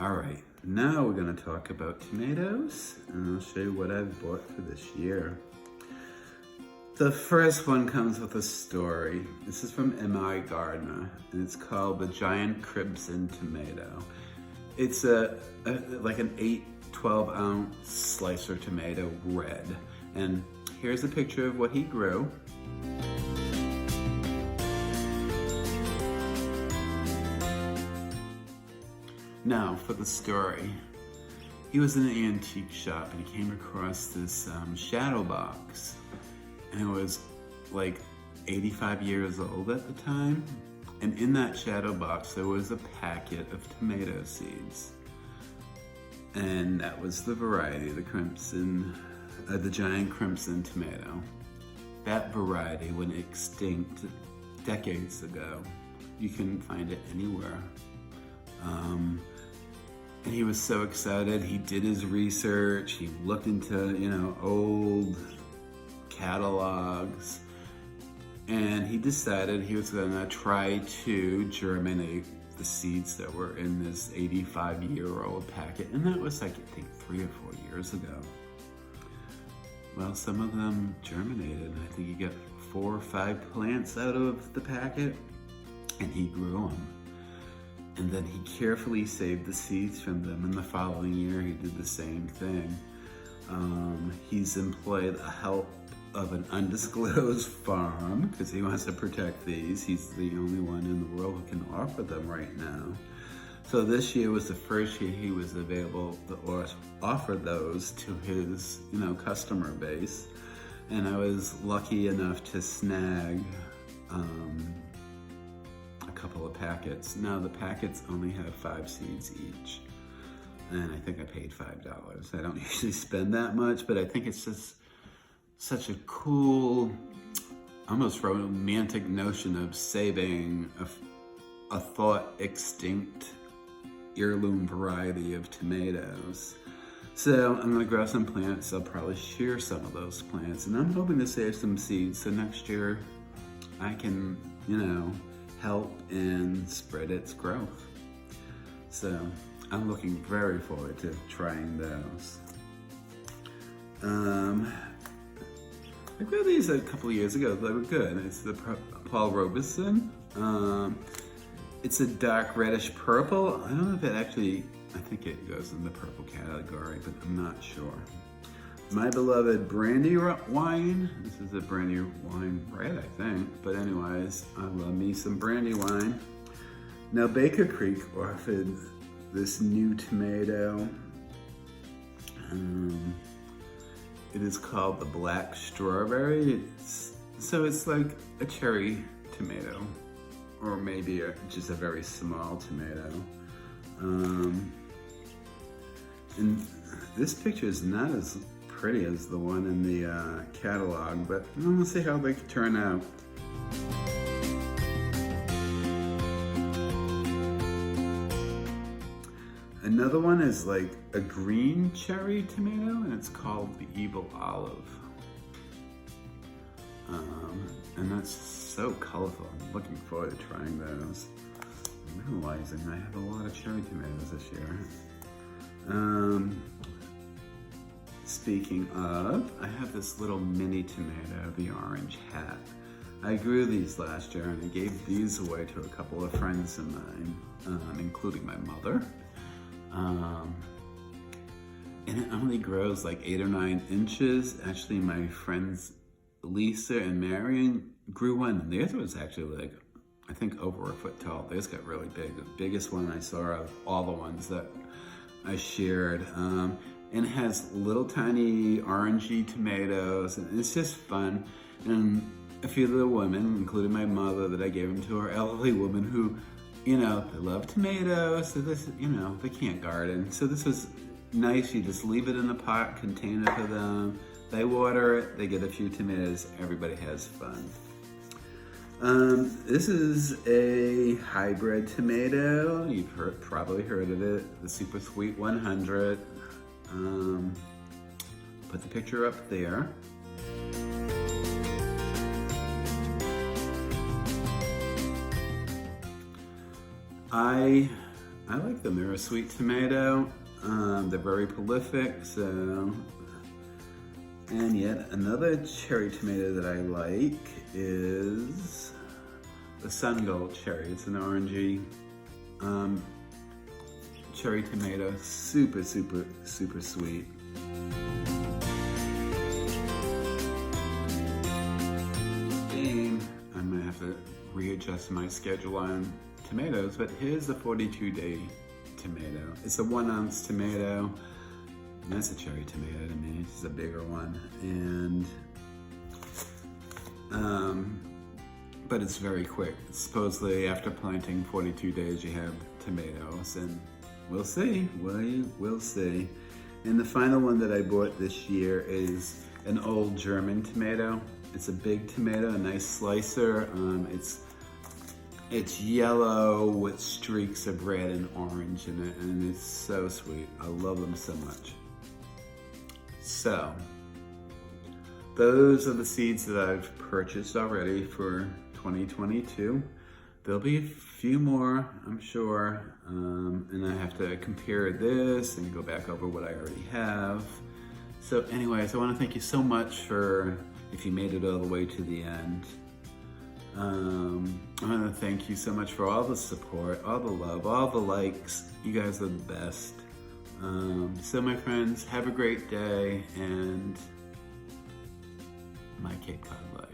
All right, now we're gonna talk about tomatoes, and I'll show you what I've bought for this year. The first one comes with a story. This is from M.I. Gardner, and it's called The Giant Crimson Tomato. It's like an 12 ounce slicer tomato, red. And here's a picture of what he grew. Now, for the story. He was in an antique shop and he came across this shadow box. And it was like 85 years old at the time. And in that shadow box, there was a packet of tomato seeds. And that was the variety, the giant crimson tomato. That variety went extinct decades ago. You can find it anywhere. And he was so excited. He did his research. He looked into, old catalogs. And he decided he was gonna try to germinate the seeds that were in this 85-year-old packet. And that was like, I think 3 or 4 years ago. Well, some of them germinated. I think he got 4 or 5 plants out of the packet, and he grew them. And then he carefully saved the seeds from them. And the following year, he did the same thing. He's employed a help of an undisclosed farm because he wants to protect these. He's the only one in the world who can offer them right now. So this year was the first year he was available to offer those to his, customer base. And I was lucky enough to snag a couple of packets. Now the packets only have 5 seeds each. And I think I paid $5. I don't usually spend that much, but I think it's just such a cool, almost romantic notion of saving a thought extinct heirloom variety of tomatoes. So I'm gonna grow some plants. I'll probably share some of those plants, and I'm hoping to save some seeds so next year I can, help and spread its growth. So I'm looking very forward to trying those. I grew these a couple of years ago. They were good. It's the Paul Robeson. It's a dark reddish purple. I don't know if it actually, I think it goes in the purple category, but I'm not sure. My beloved brandy wine. This is a brandy wine red, I think. But anyways, I love me some brandy wine. Now Baker Creek offered this new tomato. It is called the Black Strawberry. It's like a cherry tomato, or maybe just a very small tomato. And this picture is not as pretty as the one in the catalog, but we'll see how they turn out. Another one is like a green cherry tomato, and it's called the Evil Olive. And that's so colorful. I'm looking forward to trying those. I'm realizing I have a lot of cherry tomatoes this year. Speaking of, I have this little mini tomato, the Orange Hat. I grew these last year, and I gave these away to a couple of friends of mine, including my mother. And it only grows like 8 or 9 inches. Actually, my friends Lisa and Marion grew one, and theirs was actually like, I think over a foot tall. Theirs got really big. The biggest one I saw of all the ones that I shared. And it has little tiny orangey tomatoes, and it's just fun. And a few of the women, including my mother, that I gave them to, are elderly women who, they love tomatoes, so this, they can't garden. So this was nice. You just leave it in a pot container for them. They water it, they get a few tomatoes, everybody has fun. This is a hybrid tomato. You've probably heard of it, the Super Sweet 100. Put the picture up there. I I like them. They're a sweet tomato. They're very prolific, so. And yet another cherry tomato that I like is the Sun Gold cherry. It's an orangey cherry tomato. Super, super, super sweet. And I might have to readjust my schedule on tomatoes, but here's the 42-day tomato. It's a 1 ounce tomato. And that's a cherry tomato to me. This is a bigger one. And but it's very quick. Supposedly after planting 42 days you have tomatoes, and we'll see. We'll see. And the final one that I bought this year is an old German tomato. It's a big tomato, a nice slicer. It's yellow with streaks of red and orange in it, and it's so sweet. I love them so much. So, those are the seeds that I've purchased already for 2022. There'll be a few more, I'm sure, and I have to compare this and go back over what I already have. So anyways, I want to thank you so much for, if you made it all the way to the end. I want to thank you so much for all the support, all the love, all the likes. You guys are the best. So my friends, have a great day, and my Cape Cod life.